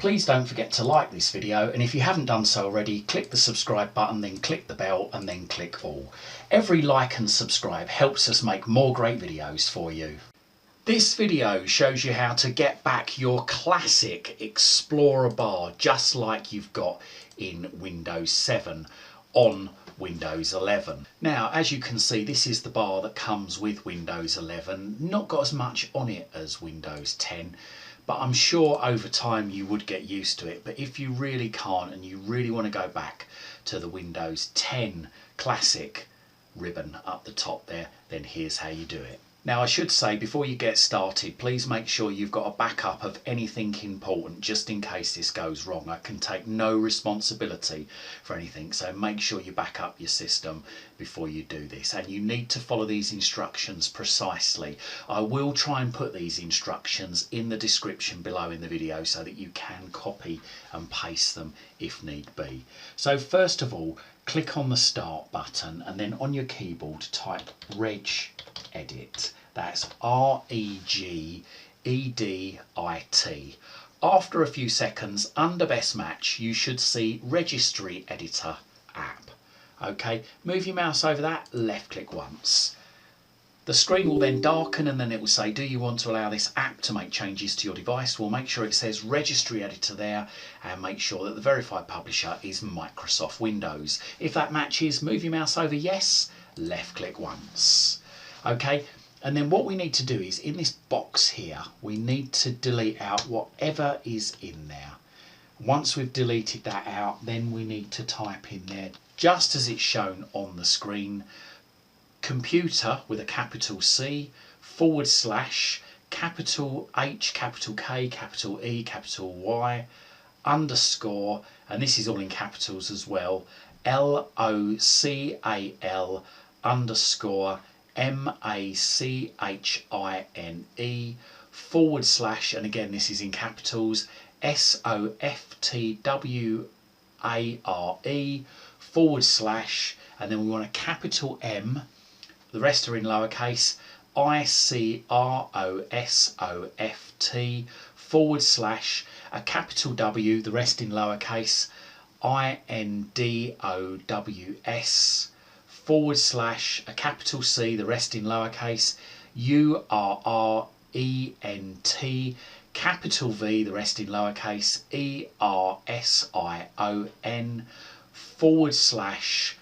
Please don't forget to like this video, and if you haven't done so already, click the subscribe button, then click the bell and then click all. Every like and subscribe helps us make more great videos for you. This video shows you how to get back your classic Explorer bar just like you've got in Windows 7 on Windows 11. Now, as you can see, this is the bar that comes with Windows 11. Not got as much on it as Windows 10, but I'm sure over time you would get used to it. But if you really can't and you really want to go back to the Windows 10 classic ribbon up the top there, then here's how you do it. Now, I should say, before you get started, please make sure you've got a backup of anything important just in case this goes wrong. I can take no responsibility for anything, so make sure you back up your system before you do this. And you need to follow these instructions precisely. I will try and put these instructions in the description below in the video so that you can copy and paste them if need be. So first of all, click on the Start button and then on your keyboard type reg.edit. That's reg.edit. After a few seconds, under Best Match, you should see Registry Editor App. Okay, move your mouse over that, left click once. The screen will then darken and then it will say, do you want to allow this app to make changes to your device? Well, make sure it says Registry Editor there and make sure that the verified publisher is Microsoft Windows. If that matches, move your mouse over yes, left click once. Okay, and then what we need to do is in this box here, we need to delete out whatever is in there. Once we've deleted that out, then we need to type in there, just as it's shown on the screen, computer with a capital C / capital H, capital K, capital E, capital Y, underscore, and this is all in capitals as well, LOCAL underscore MACHINE / and again this is in capitals, SOFTWARE / and then we want a capital M, the rest are in lowercase, ICROSOFT / a capital W, the rest in lowercase, INDOWS / a capital C, the rest in lowercase, URRENT, capital V, the rest in lowercase, ERSION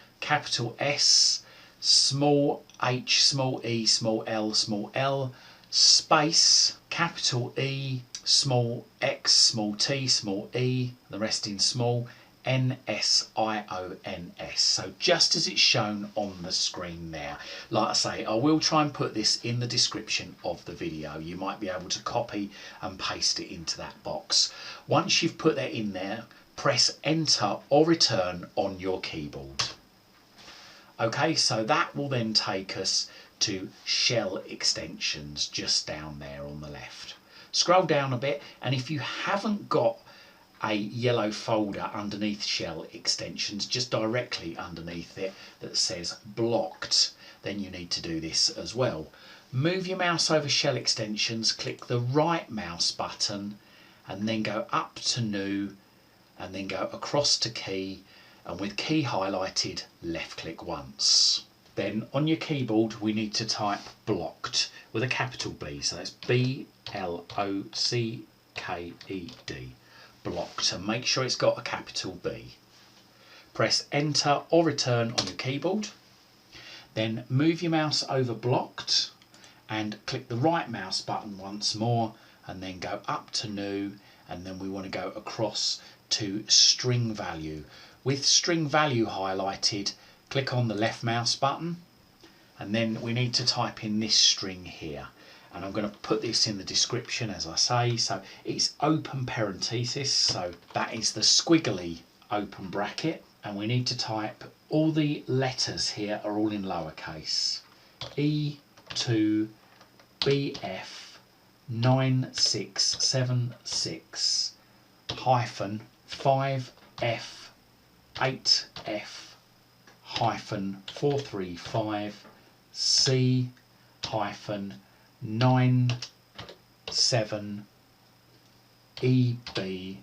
/ capital S, small h, small e, small l, space, capital E, small x, small t, small e, the rest in small, NSIONS. So just as it's shown on the screen there. Like I say, I will try and put this in the description of the video. You might be able to copy and paste it into that box. Once you've put that in there, press enter or return on your keyboard. Okay, so that will then take us to shell extensions just down there on the left. Scroll down a bit, and if you haven't got a yellow folder underneath shell extensions, just directly underneath it that says blocked, then you need to do this as well. Move your mouse over shell extensions, click the right mouse button and then go up to new and then go across to key, and with key highlighted, left click once. Then on your keyboard we need to type blocked with a capital B, so that's BLOCKED, blocked, and make sure it's got a capital B. Press enter or return on your keyboard, then move your mouse over blocked and click the right mouse button once more and then go up to new, and then we want to go across to string value. With string value highlighted, click on the left mouse button and then we need to type in this string here, and I'm going to put this in the description as I say. So it's open parenthesis, so that is the squiggly open bracket, and we need to type all the letters here are all in lowercase, E2BF 9676 hyphen 5F 8F hyphen 435 C hyphen 97 EB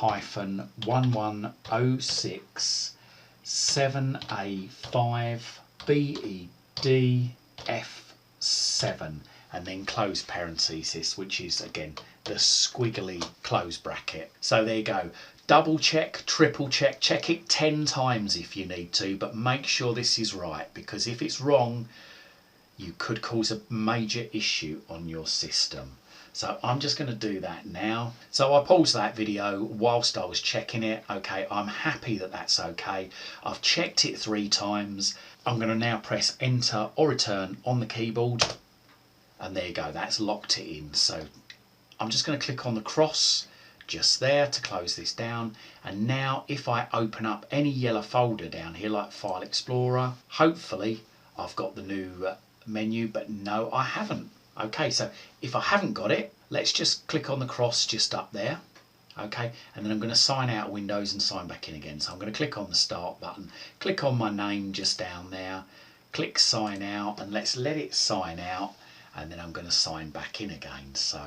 1106 7A5 BEDF7 and then close parenthesis, which is again the squiggly close bracket. So there you go. Double check, triple check, check it 10 times if you need to, but make sure this is right, because if it's wrong, you could cause a major issue on your system. So I'm just going to do that now. So I paused that video whilst I was checking it. Okay, I'm happy that that's okay. I've checked it 3 times. I'm going to now press enter or return on the keyboard. And there you go, that's locked it in. So I'm just going to click on the cross just there to close this down. And now if I open up any yellow folder down here like File Explorer, hopefully I've got the new menu, but no, I haven't. Okay, so if I haven't got it, let's just click on the cross just up there. Okay, and then I'm going to sign out Windows and sign back in again. So I'm going to click on the start button, click on my name just down there, click sign out, and let's let it sign out, and then I'm going to sign back in again. So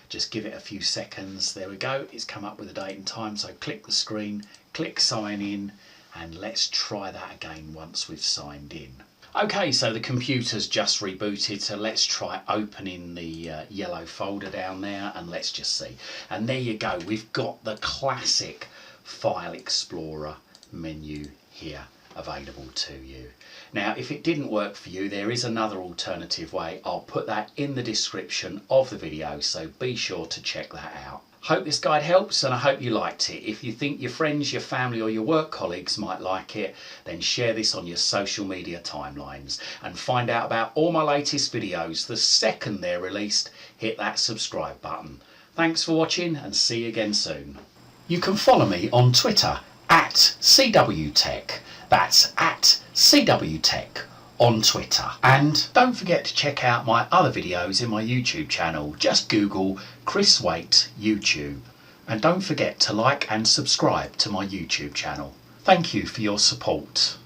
just give it a few seconds. There we go, it's come up with a date and time. So click the screen, click sign in, and let's try that again once we've signed in. Okay, so the computer's just rebooted, so let's try opening the yellow folder down there and let's just see. And there you go, we've got the classic File Explorer menu here available to you. Now, if it didn't work for you, there is another alternative way. I'll put that in the description of the video, so be sure to check that out. Hope this guide helps and I hope you liked it. If you think your friends, your family or your work colleagues might like it, then share this on your social media timelines and find out about all my latest videos. The second they're released, hit that subscribe button. Thanks for watching and see you again soon. You can follow me on Twitter at CWTech. That's at CWTech on Twitter. And don't forget to check out my other videos in my YouTube channel. Just Google Chris Waite YouTube. And don't forget to like and subscribe to my YouTube channel. Thank you for your support.